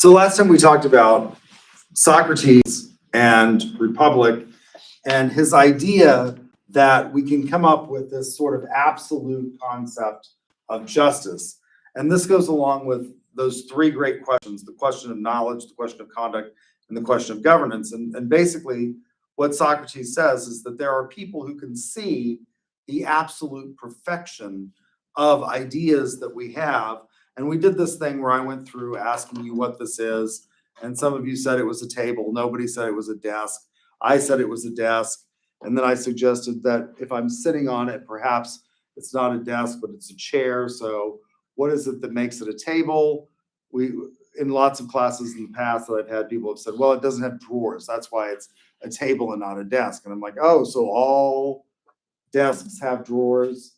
So last time we talked about Socrates and Republic and his idea that we can come up with this sort of absolute concept of justice. And this goes along with those three great questions: the question of knowledge, the question of conduct, and the question of governance. And basically what Socrates says is that there are people who can see the absolute perfection of ideas that we have. And we did this thing where I went through asking you what this is, and some of you said it was a table. Nobody said it was a desk. I said it was a desk. And then I suggested that if I'm sitting on it, perhaps it's not a desk, but it's a chair. So what is it that makes it a table? In lots of classes in the past that I've had, people have said, well, it doesn't have drawers. That's why it's a table and not a desk. And I'm like, oh, so all desks have drawers?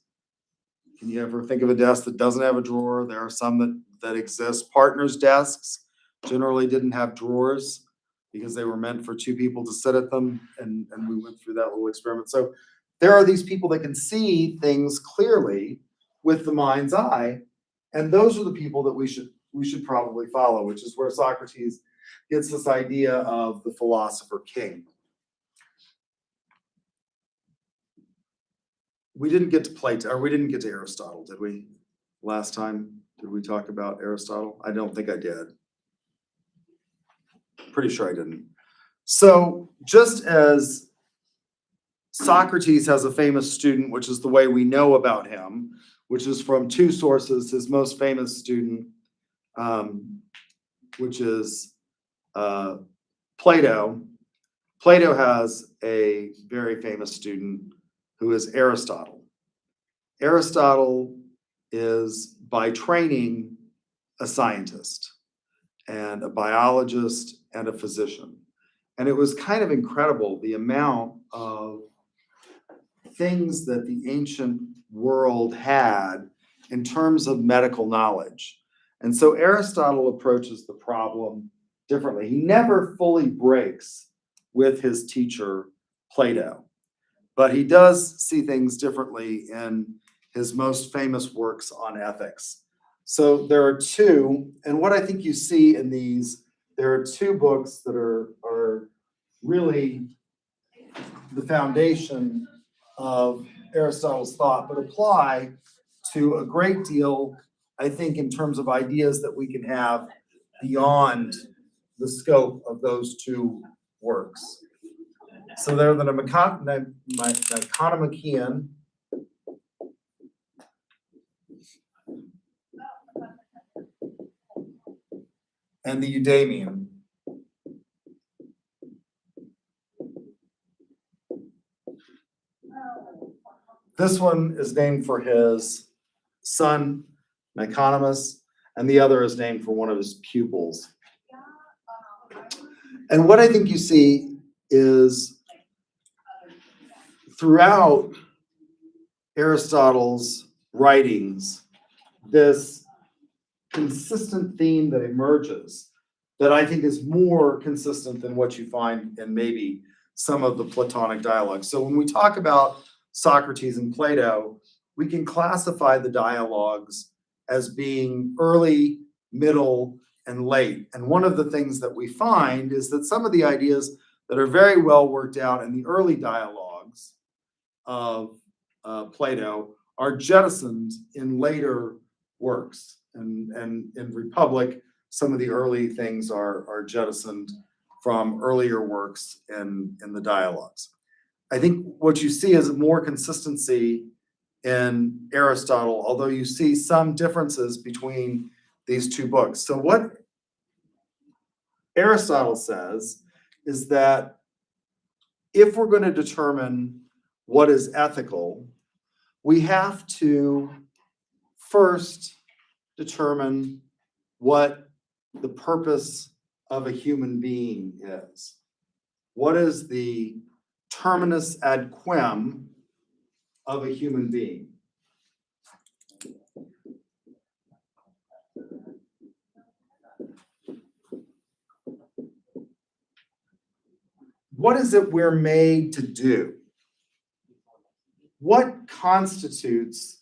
Can you ever think of a desk that doesn't have a drawer? There are some that exist. Partners' desks generally didn't have drawers because they were meant for two people to sit at them. And we went through that little experiment. So there are these people that can see things clearly with the mind's eye. And those are the people that we should probably follow, which is where Socrates gets this idea of the philosopher king. We didn't get to Plato, or we didn't get to Aristotle, did we? Last time, did we talk about Aristotle? I don't think I did. Pretty sure I didn't. So just as Socrates has a famous student, which is the way we know about him, which is from two sources, his most famous student, which is Plato. Plato has a very famous student who is Aristotle. Aristotle is by training a scientist and a biologist and a physician. And it was kind of incredible the amount of things that the ancient world had in terms of medical knowledge. And so Aristotle approaches the problem differently. He never fully breaks with his teacher, Plato, but he does see things differently in his most famous works on ethics. So there are two, and what I think you see in these, there are two books that are really the foundation of Aristotle's thought, but apply to a great deal, I think, in terms of ideas that we can have beyond the scope of those two works. So they're the Nicomachean and the Eudemian. This one is named for his son, Nicodemus, and the other is named for one of his pupils. And what I think you see is throughout Aristotle's writings, this consistent theme that emerges that I think is more consistent than what you find in maybe some of the Platonic dialogues. So when we talk about Socrates and Plato, we can classify the dialogues as being early, middle, and late. And one of the things that we find is that some of the ideas that are very well worked out in the early dialogues of Plato are jettisoned in later works. And in Republic, some of the early things are jettisoned from earlier works in the dialogues. I think what you see is more consistency in Aristotle, although you see some differences between these two books. So what Aristotle says is that if we're going to determine what is ethical, we have to first determine what the purpose of a human being is. What is the terminus ad quem of a human being? What is it we're made to do? What constitutes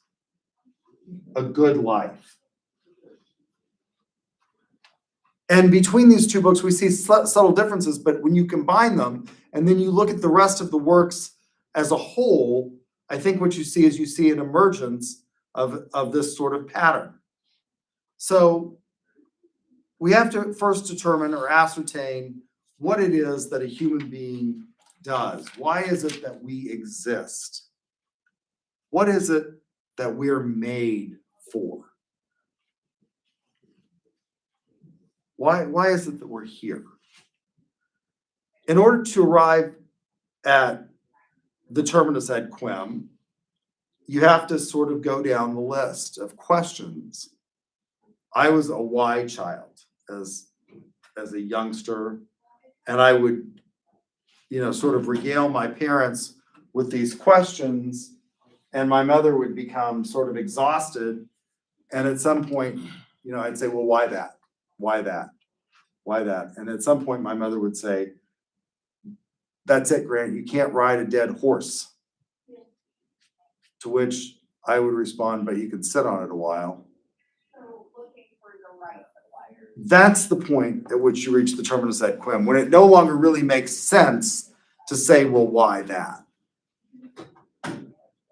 a good life? And between these two books, we see subtle differences, but when you combine them and then you look at the rest of the works as a whole, I think what you see is you see an emergence of this sort of pattern. So we have to first determine or ascertain what it is that a human being does. Why is it that we exist? What is it that we're made for? Why is it that we're here? In order to arrive at the terminus ad quem, you have to sort of go down the list of questions. I was a why child as a youngster, and I would, sort of regale my parents with these questions, and my mother would become sort of exhausted. And at some point, I'd say, well, why that? Why that? Why that? And at some point, my mother would say, that's it, Grant, you can't ride a dead horse. To which I would respond, but you can sit on it a while. So looking for the right wire. That's the point at which you reach the terminus ad quem, when it no longer really makes sense to say, well, why that?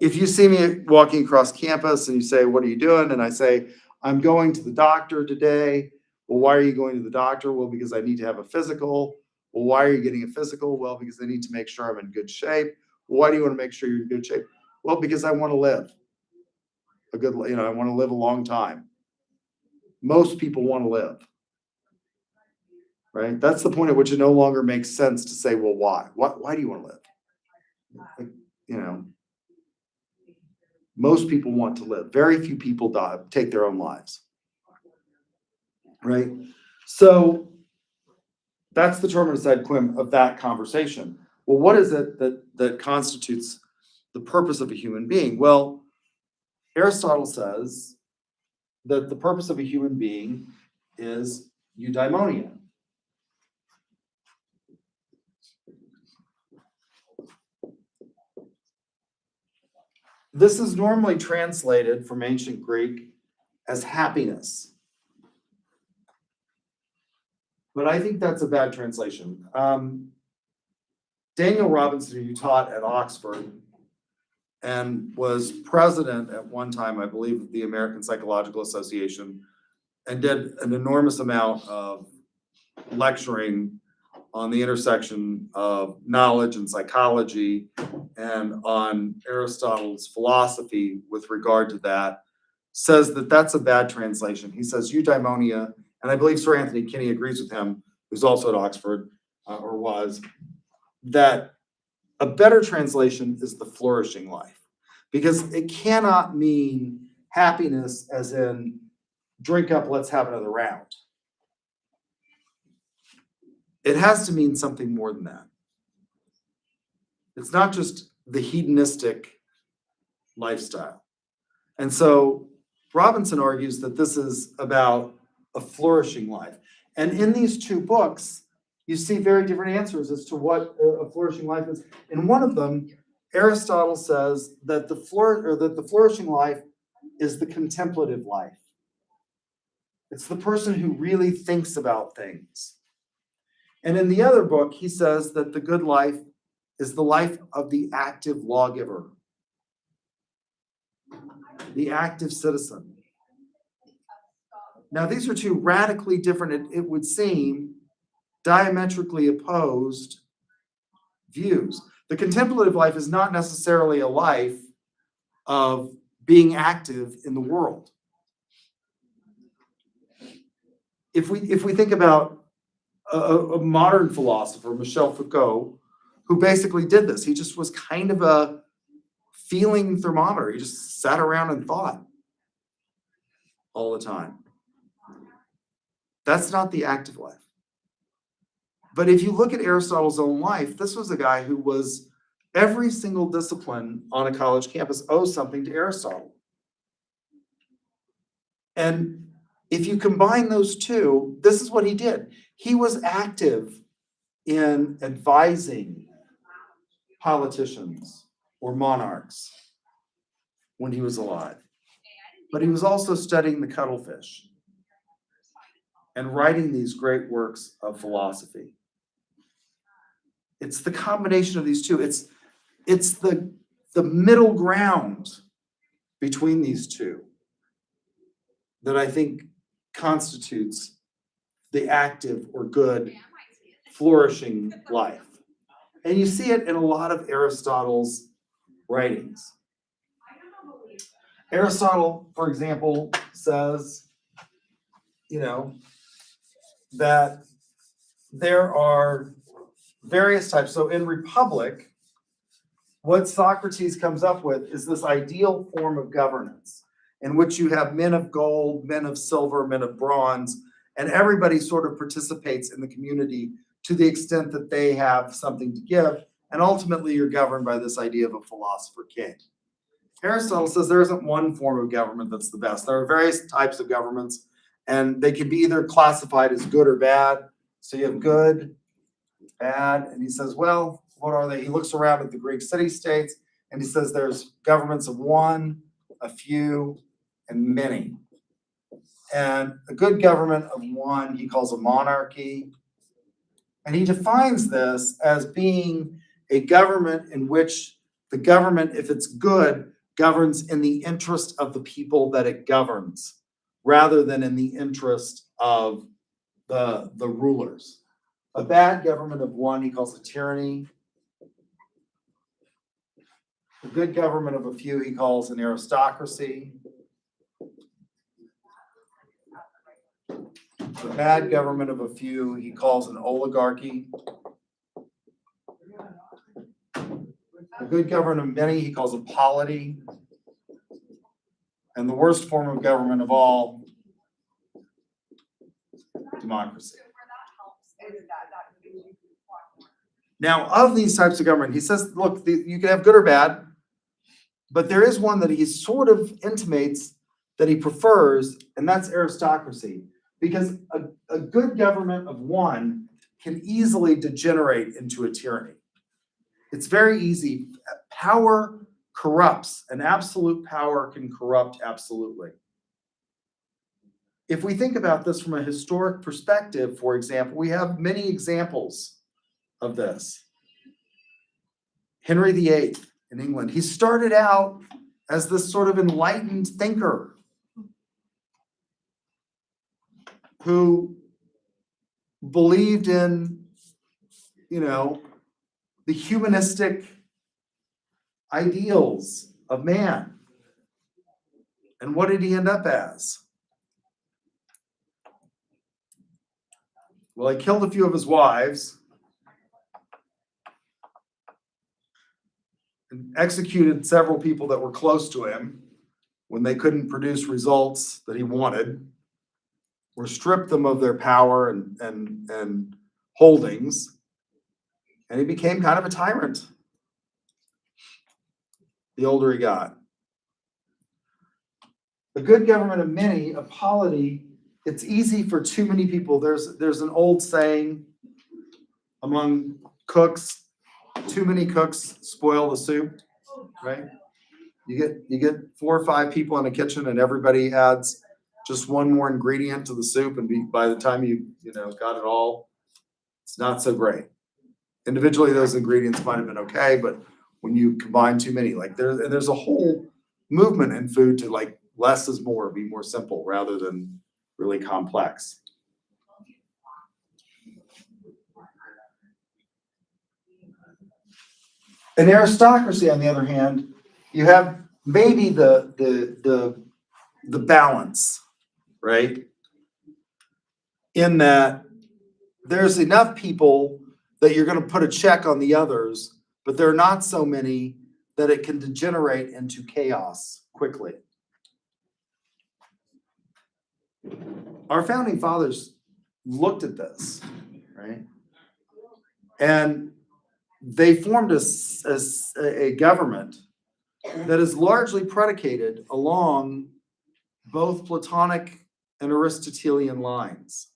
If you see me walking across campus and you say, what are you doing? And I say, I'm going to the doctor today. Well, why are you going to the doctor? Well, because I need to have a physical. Well, why are you getting a physical? Well, because I need to make sure I'm in good shape. Well, why do you want to make sure you're in good shape? Well, because I want to live a good, I want to live a long time. Most people want to live, right? That's the point at which it no longer makes sense to say, well, why? Why do you want to live? Most people want to live. Very few people take their own lives, right? So that's the terminus ad quem of that conversation. Well, what is it that constitutes the purpose of a human being? Well, Aristotle says that the purpose of a human being is eudaimonia. This is normally translated from ancient Greek as happiness. But I think that's a bad translation. Daniel Robinson, who taught at Oxford and was president at one time, I believe, of the American Psychological Association, and did an enormous amount of lecturing on the intersection of knowledge and psychology and on Aristotle's philosophy with regard to that, says that that's a bad translation. He says eudaimonia, and I believe Sir Anthony Kinney agrees with him, who's also at Oxford, or was, that a better translation is the flourishing life, because it cannot mean happiness as in drink up, let's have another round. It has to mean something more than that. It's not just the hedonistic lifestyle. And so Robinson argues that this is about a flourishing life. And in these two books, you see very different answers as to what a flourishing life is. In one of them, Aristotle says that the flourishing life is the contemplative life. It's the person who really thinks about things. And in the other book, he says that the good life is the life of the active lawgiver, the active citizen. Now, these are two radically different, it would seem, diametrically opposed views. The contemplative life is not necessarily a life of being active in the world. If we think about a modern philosopher, Michel Foucault, who basically did this, he just was kind of a feeling thermometer. He just sat around and thought all the time. That's not the active life. But if you look at Aristotle's own life, this was a guy who was, every single discipline on a college campus owes something to Aristotle. And if you combine those two, this is what he did. He was active in advising politicians or monarchs when he was alive. But he was also studying the cuttlefish and writing these great works of philosophy. It's the combination of these two. It's the middle ground between these two that I think constitutes the active or good, flourishing life. And you see it in a lot of Aristotle's writings. Aristotle, for example, says, that there are various types. So in Republic, what Socrates comes up with is this ideal form of governance in which you have men of gold, men of silver, men of bronze, and everybody sort of participates in the community to the extent that they have something to give. And ultimately, you're governed by this idea of a philosopher king. Aristotle says there isn't one form of government that's the best. There are various types of governments, and they can be either classified as good or bad. So you have good, bad, and he says, well, what are they? He looks around at the Greek city-states, and he says there's governments of one, a few, and many. And a good government of one, he calls a monarchy. And he defines this as being a government in which the government, if it's good, governs in the interest of the people that it governs, rather than in the interest of the rulers. A bad government of one, he calls a tyranny. A good government of a few, he calls an aristocracy. The bad government of a few, he calls an oligarchy. A good government of many, he calls a polity. And the worst form of government of all, democracy. Now, of these types of government, he says, look, you can have good or bad, but there is one that he sort of intimates that he prefers, and that's aristocracy. Because a good government of one can easily degenerate into a tyranny. It's very easy. Power corrupts, and absolute power can corrupt absolutely. If we think about this from a historic perspective, for example, we have many examples of this. Henry VIII in England, he started out as this sort of enlightened thinker who believed in, the humanistic ideals of man. And what did he end up as? Well, he killed a few of his wives and executed several people that were close to him when they couldn't produce results that he wanted, or stripped them of their power and holdings, and he became kind of a tyrant the older he got. A good government of many, a polity, it's easy for too many people. There's an old saying among cooks, too many cooks spoil the soup, right? You get 4 or 5 people in a kitchen and everybody adds just one more ingredient to the soup, and by the time you got it all, it's not so great. Individually, those ingredients might have been okay, but when you combine too many, there's a whole movement in food to less is more, be more simple rather than really complex. In aristocracy, on the other hand, you have maybe the balance, right? In that there's enough people that you're going to put a check on the others, but there are not so many that it can degenerate into chaos quickly. Our founding fathers looked at this, right? And they formed a government that is largely predicated along both Platonic and Aristotelian lines.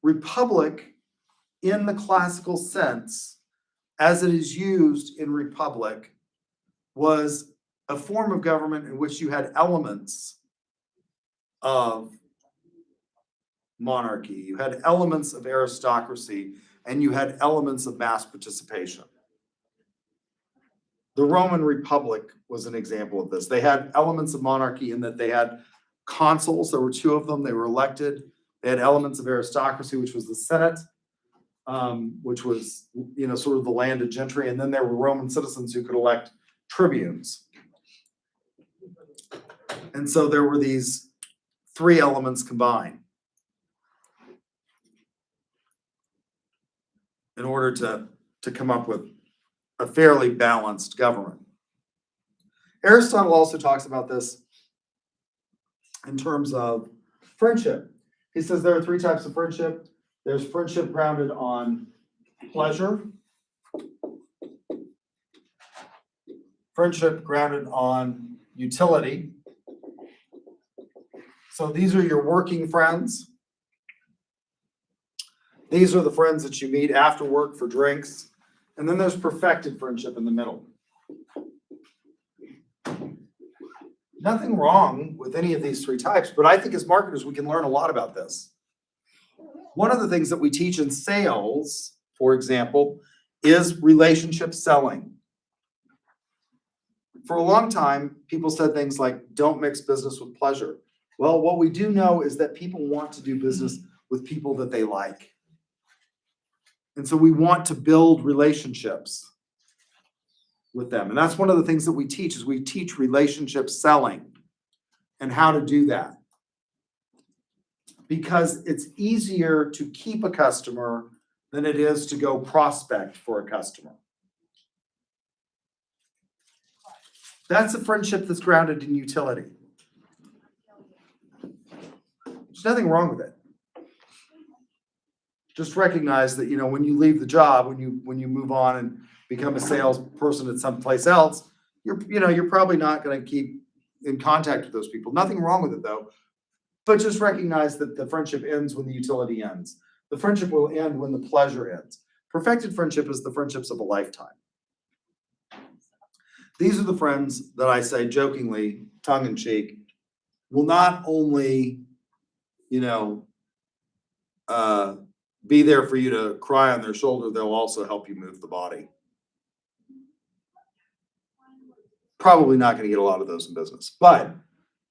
Republic, in the classical sense, as it is used in Republic, was a form of government in which you had elements of monarchy, you had elements of aristocracy, and you had elements of mass participation. The Roman Republic was an example of this. They had elements of monarchy in that they had consuls, there were two of them, they were elected. They had elements of aristocracy, which was the Senate, which was, sort of the landed gentry, and then there were Roman citizens who could elect tribunes. And so there were these three elements combined in order to come up with a fairly balanced government. Aristotle also talks about this in terms of friendship. He says there are three types of friendship. There's friendship grounded on pleasure, friendship grounded on utility. So these are your working friends. These are the friends that you meet after work for drinks. And then there's perfected friendship in the middle. Nothing wrong with any of these three types, but I think as marketers, we can learn a lot about this. One of the things that we teach in sales, for example, is relationship selling. For a long time, people said things like, don't mix business with pleasure. Well, what we do know is that people want to do business with people that they like. And so we want to build relationships with them. And that's one of the things that we teach is we teach relationship selling and how to do that. Because it's easier to keep a customer than it is to go prospect for a customer. That's a friendship that's grounded in utility. There's nothing wrong with it. Just recognize that, when you leave the job, when you move on and become a salesperson at someplace else, you're probably not going to keep in contact with those people. Nothing wrong with it though. But just recognize that the friendship ends when the utility ends. The friendship will end when the pleasure ends. Perfected friendship is the friendships of a lifetime. These are the friends that I say jokingly, tongue in cheek, will not only, be there for you to cry on their shoulder, they'll also help you move the body. Probably not going to get a lot of those in business, but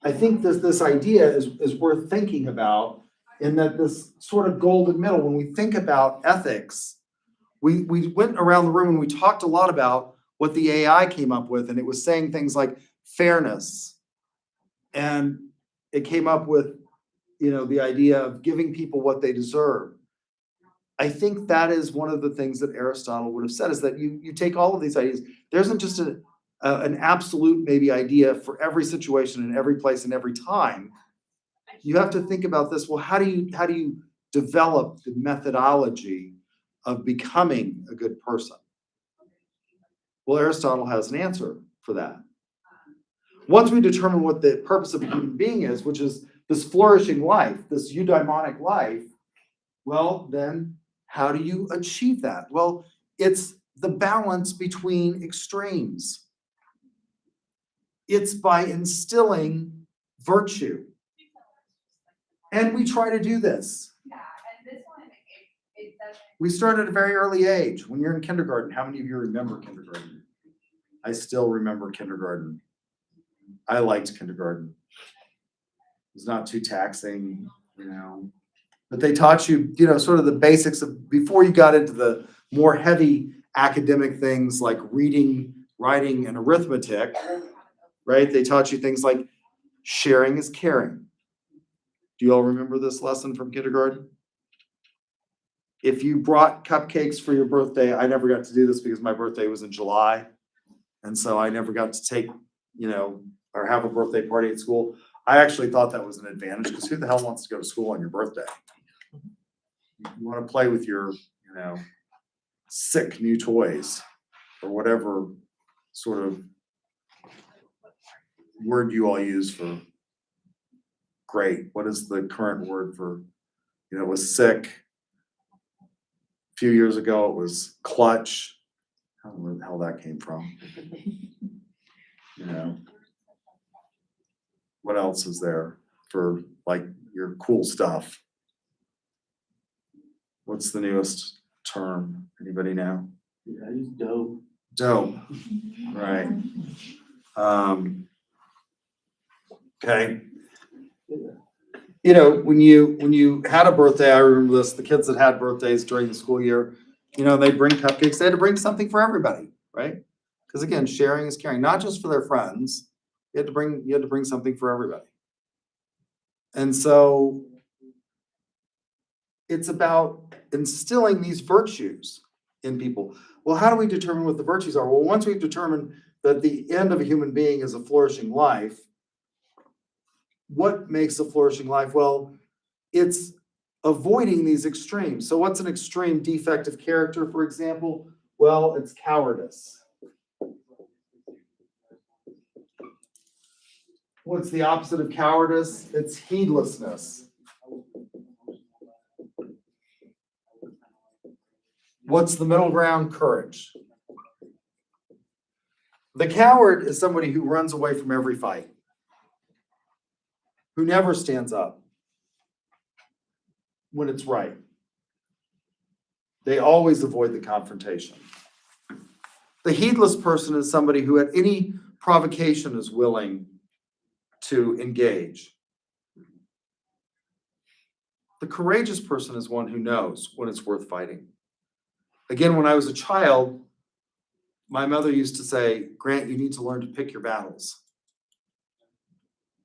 I think this idea is worth thinking about, in that this sort of golden middle, when we think about ethics, we went around the room and we talked a lot about what the AI came up with, and it was saying things like fairness, and it came up with, the idea of giving people what they deserve. I think that is one of the things that Aristotle would have said, is that you take all of these ideas. There isn't just an absolute maybe idea for every situation in every place and every time. You have to think about this. Well, how do you develop the methodology of becoming a good person? Well, Aristotle has an answer for that. Once we determine what the purpose of a human being is, which is this flourishing life, this eudaimonic life, well, then how do you achieve that? Well, it's the balance between extremes. It's by instilling virtue. And we try to do this. Yeah, and this one, it doesn't. We start at a very early age. When you're in kindergarten, how many of you remember kindergarten? I still remember kindergarten. I liked kindergarten. It was not too taxing, but they taught you, sort of the basics of, before you got into the more heavy academic things like reading, writing, and arithmetic, right? They taught you things like sharing is caring. Do you all remember this lesson from kindergarten? If you brought cupcakes for your birthday, I never got to do this because my birthday was in July. And so I never got to take, or have a birthday party at school. I actually thought that was an advantage, because who the hell wants to go to school on your birthday? You want to play with your, sick new toys or whatever sort of word you all use for great. What is the current word for, it was sick. A few years ago, it was clutch. I don't know where the hell that came from. What else is there for like your cool stuff? What's the newest term? Anybody know? Yeah, I use dope. Dope, right. Okay. You know, when you had a birthday, I remember this, the kids that had birthdays during the school year, you know, they bring cupcakes, they had to bring something for everybody, right? Because again, sharing is caring, not just for their friends. You had to bring something for everybody. And so it's about instilling these virtues in people. Well, how do we determine what the virtues are? Well, once we've determined that the end of a human being is a flourishing life, what makes a flourishing life? Well, it's avoiding these extremes. So what's an extreme defect of character, for example? Well, it's cowardice. What's the opposite of cowardice? It's heedlessness. What's the middle ground? Courage. The coward is somebody who runs away from every fight, who never stands up when it's right. They always avoid the confrontation. The heedless person is somebody who at any provocation is willing to engage. The courageous person is one who knows when it's worth fighting. Again, when I was a child, my mother used to say, Grant, you need to learn to pick your battles.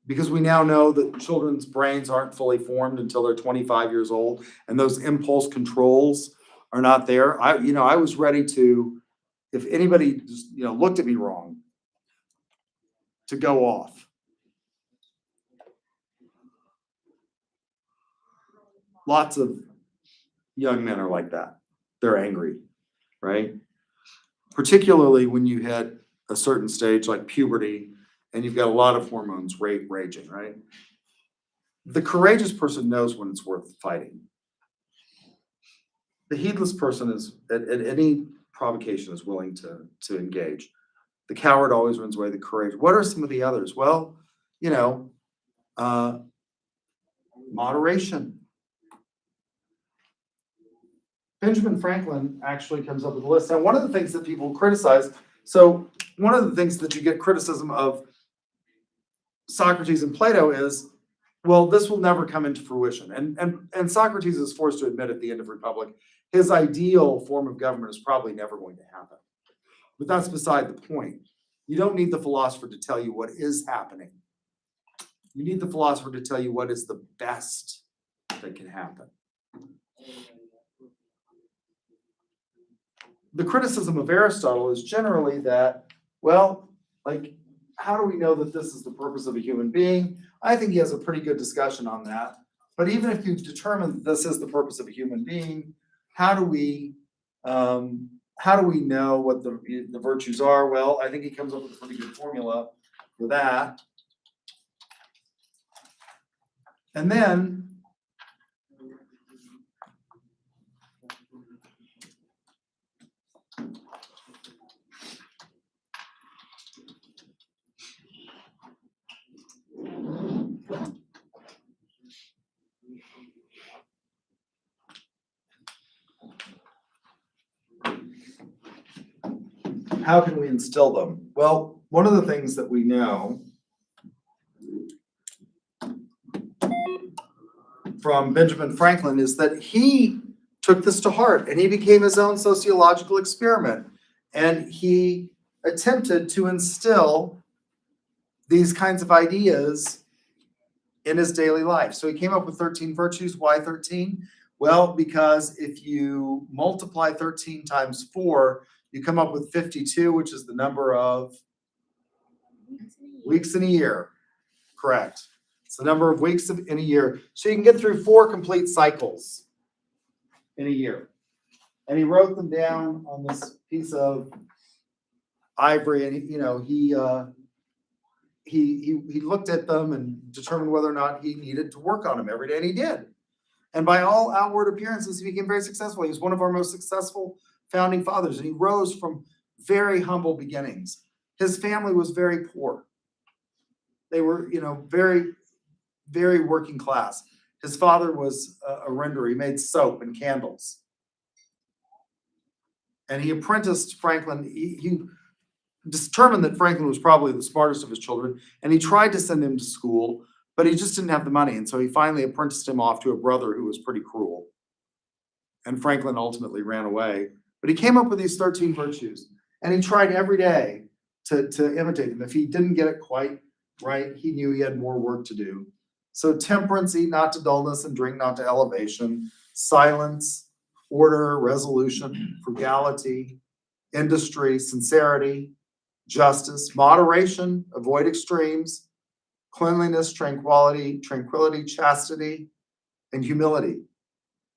Because we now know that children's brains aren't fully formed until they're 25 years old, and those impulse controls are not there. I was ready to, if anybody just, looked at me wrong, to go off. Lots of young men are like that. They're angry, right? Particularly when you hit a certain stage like puberty and you've got a lot of hormones raging, right? The courageous person knows when it's worth fighting. The heedless person is at any provocation is willing to engage. The coward always runs away. The courage. What are some of the others? Well, moderation. Benjamin Franklin actually comes up with a list. And one of the things that people criticize, so one of the things that you get criticism of Socrates and Plato is, well, this will never come into fruition. And Socrates is forced to admit at the end of Republic, his ideal form of government is probably never going to happen. But that's beside the point. You don't need the philosopher to tell you what is happening. You need the philosopher to tell you what is the best that can happen. The criticism of Aristotle is generally that, well, like, how do we know that this is the purpose of a human being? I think he has a pretty good discussion on that. But even if you determine that this is the purpose of a human being, how do we know what the virtues are? Well, I think he comes up with a pretty good formula for that. And then how can we instill them? Well, one of the things that we know from Benjamin Franklin is that he took this to heart and he became his own sociological experiment. And he attempted to instill these kinds of ideas in his daily life. So he came up with 13 virtues. Why 13? Well, because if you multiply 13 times 4, you come up with 52, which is the number of weeks in a year. Correct. It's the number of weeks in a year. So you can get through 4 complete cycles in a year. And he wrote them down on this piece of ivory, and he looked at them and determined whether or not he needed to work on them every day, and he did. And by all outward appearances, he became very successful. He was one of our most successful founding fathers, and he rose from very humble beginnings. His family was very poor. They were, very, very working class. His father was a renderer. He made soap and candles. And he apprenticed Franklin. He determined that Franklin was probably the smartest of his children, and he tried to send him to school, but he just didn't have the money. And so he finally apprenticed him off to a brother who was pretty cruel. And Franklin ultimately ran away. But he came up with these 13 virtues, and he tried every day to imitate them. If he didn't get it quite right, he knew he had more work to do. So temperance, eat not to dullness, and drink not to elevation, silence, order, resolution, frugality, industry, sincerity, justice, moderation, avoid extremes, cleanliness, tranquility, chastity, and humility.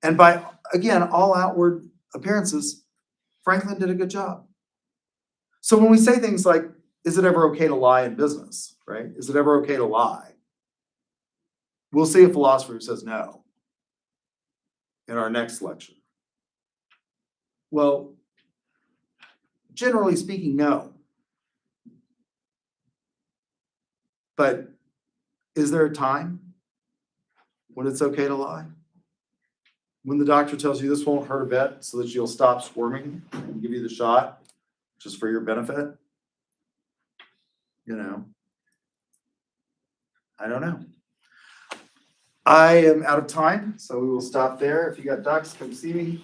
And by, again, all outward appearances, Franklin did a good job. So when we say things like, is it ever okay to lie in business, right? Is it ever okay to lie? We'll see a philosopher who says no in our next lecture. Well, generally speaking, no. But is there a time when it's okay to lie? When the doctor tells you this won't hurt a bit so that you'll stop squirming and give you the shot just for your benefit? You know, I don't know. I am out of time, so we will stop there. If you got ducks, come see me.